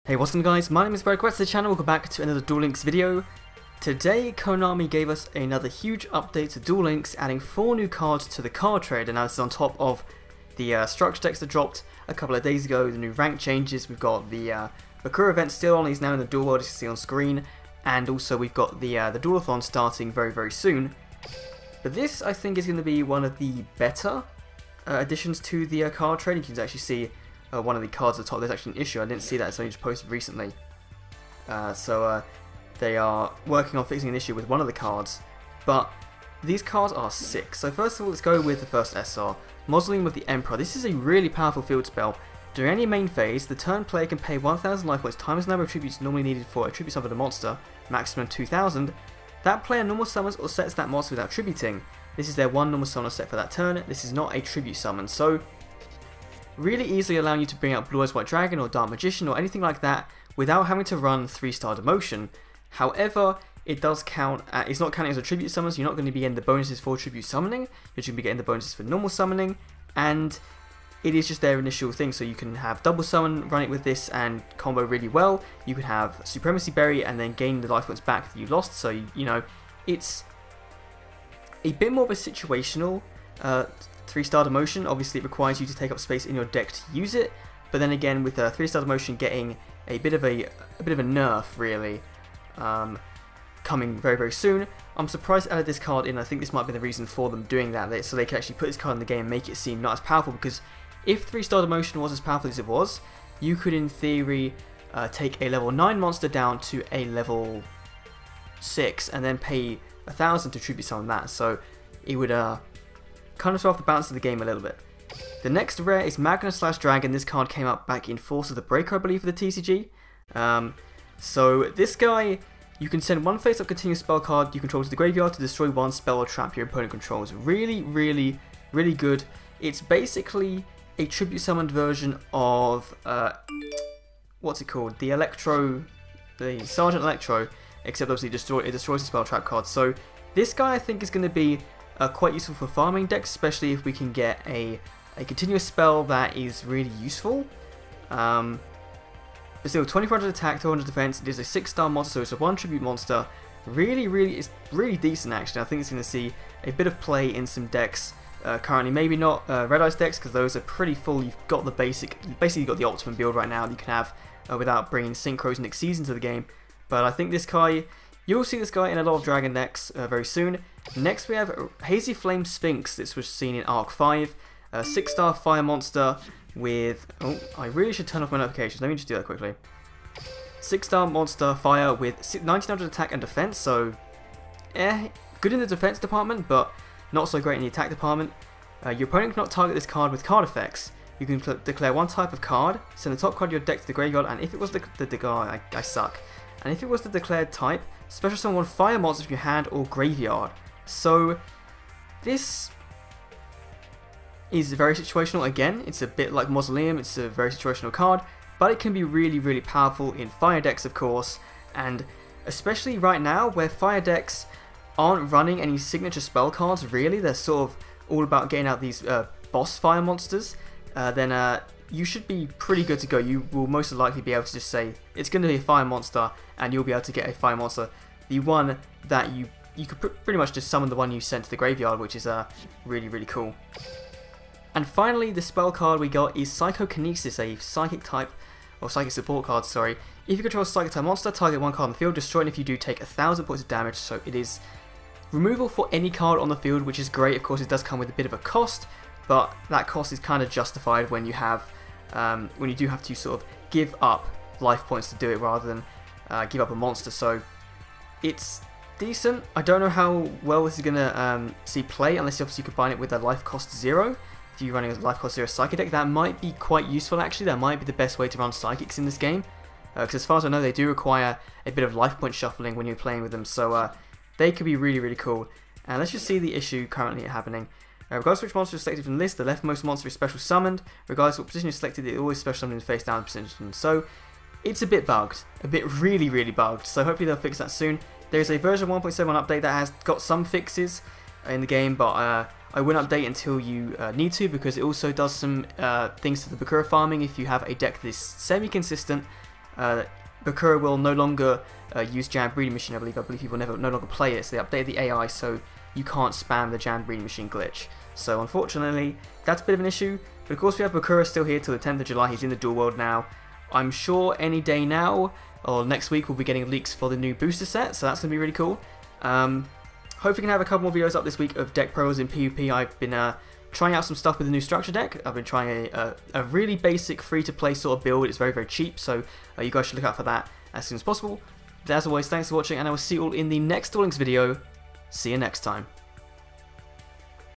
Hey, what's up guys, my name is Brad, welcome to the channel, welcome back to another Duel Links video. Today, Konami gave us another huge update to Duel Links, adding 4 new cards to the card trade, and now this is on top of the structure decks that dropped a couple of days ago, the new rank changes. We've got the Bakura event still on, he's now in the Duel World as you can see on screen, and also we've got the Duelathon starting very soon. But this, I think, is going to be one of the better additions to the card trade. You can actually see one of the cards at the top. There's actually an issue. I didn't see that. It's only just posted recently. So they are working on fixing an issue with one of the cards. But these cards are sick. So first of all, let's go with the first SR. MAUSOLEUM with the Emperor. This is a really powerful field spell. During any main phase, the turn player can pay 1000 life points times the number of tributes normally needed for a tribute summon a monster, maximum 2000. That player normal summons or sets that monster without tributing. This is their one normal summon set for that turn. This is not a tribute summon. So really easily allowing you to bring out Blue Eyes White Dragon or Dark Magician or anything like that without having to run 3-star demotion. However, it does count, it's not counting as a tribute summon, so you're not going to be getting the bonuses for tribute summoning, you're just going to be getting the bonuses for normal summoning, and it is just their initial thing, so you can have double summon, run it with this and combo really well. You can have Supremacy Berry and then gain the life points back that you lost, so you know, it's a bit more of a situational 3-star demotion. Obviously it requires you to take up space in your deck to use it, but then again with 3-star demotion getting a bit of a nerf really coming very soon, I'm surprised they added this card in. I think this might be the reason for them doing that, so they can actually put this card in the game and make it seem not as powerful, because if 3-star demotion was as powerful as it was, you could in theory take a level 9 monster down to a level 6 and then pay 1000 to tribute summon that, so it would kind of throw off the balance of the game a little bit. The next rare is Magna/Dragon. This card came up back in Force of the Breaker, I believe, for the TCG. So this guy, you can send one face-up continuous spell card you control to the graveyard to destroy one spell or trap your opponent controls. Really good. It's basically a tribute summoned version of what's it called? The Sergeant Electro, except obviously it destroys the spell trap card. So this guy I think is going to be quite useful for farming decks, especially if we can get a continuous spell that is really useful. But still, 2400 attack, 200 defense. It is a 6-star monster, so it's a 1 tribute monster. It's really decent actually. I think it's going to see a bit of play in some decks currently. Maybe not Red Eyes decks, because those are pretty full. You've got the basically got the optimum build right now that you can have without bringing Synchros and Xyz into the game. But I think this guy, you'll see this guy in a lot of Dragon decks very soon. Next we have Hazy Flame Sphinx. This was seen in Arc 5. A 6-star fire monster with... Oh, I really should turn off my notifications. Let me just do that quickly. 6-star monster fire with 1900 attack and defense. So, good in the defense department, but not so great in the attack department. Your opponent cannot target this card with card effects. You can declare one type of card, send the top card of your deck to the graveyard, and if it was I suck. And if it was the declared type, special summon one fire monster from your hand or graveyard. So, this is very situational. Again, it's a bit like MAUSOLEUM, it's a very situational card, but it can be really powerful in fire decks, of course, and especially right now where fire decks aren't running any signature spell cards really, they're sort of all about getting out these boss fire monsters, then you should be pretty good to go. You will most likely be able to just say it's going to be a fire monster, and you'll be able to get a fire monster, the one that you could pretty much just summon the one you sent to the graveyard, which is really cool. And finally, the spell card we got is Psychokinesis, a psychic type, or psychic support card, sorry. If you control a psychic type monster, target one card on the field, destroy it. If you do, take 1000 points of damage. So it is removal for any card on the field, which is great. Of course, it does come with a bit of a cost, but that cost is kind of justified when you have, when you do have to sort of give up life points to do it rather than give up a monster. So it's decent. I don't know how well this is gonna see play unless you obviously combine it with a life cost 0. If you're running a life cost 0 psychic deck, that might be quite useful actually. That might be the best way to run psychics in this game, because as far as I know they do require a bit of life point shuffling when you're playing with them, so they could be really cool. And let's just see the issue currently happening. Regardless of which monster is selected from the list, the leftmost monster is special summoned. Regardless of what position is selected, it is always special summoned in face down position. So it's a bit bugged, a bit really bugged, so hopefully they'll fix that soon. There is a version 1.7 update that has got some fixes in the game, but I wouldn't update until you need to, because it also does some things to the Bakura farming. If you have a deck that is semi-consistent, Bakura will no longer use Jam Breeding Machine, I believe people no longer play it, so they updated the AI so you can't spam the Jam Breeding Machine glitch. So unfortunately, that's a bit of an issue, but of course we have Bakura still here till the 10th of July, he's in the Duel world now. I'm sure any day now, or next week, we'll be getting leaks for the new booster set, so that's going to be really cool. Hopefully we can have a couple more videos up this week of deck pros in PvP. I've been trying out some stuff with the new structure deck. I've been trying a really basic free-to-play sort of build. It's very, very cheap, so you guys should look out for that as soon as possible. But as always, thanks for watching, and I will see you all in the next Duel Links video. See you next time.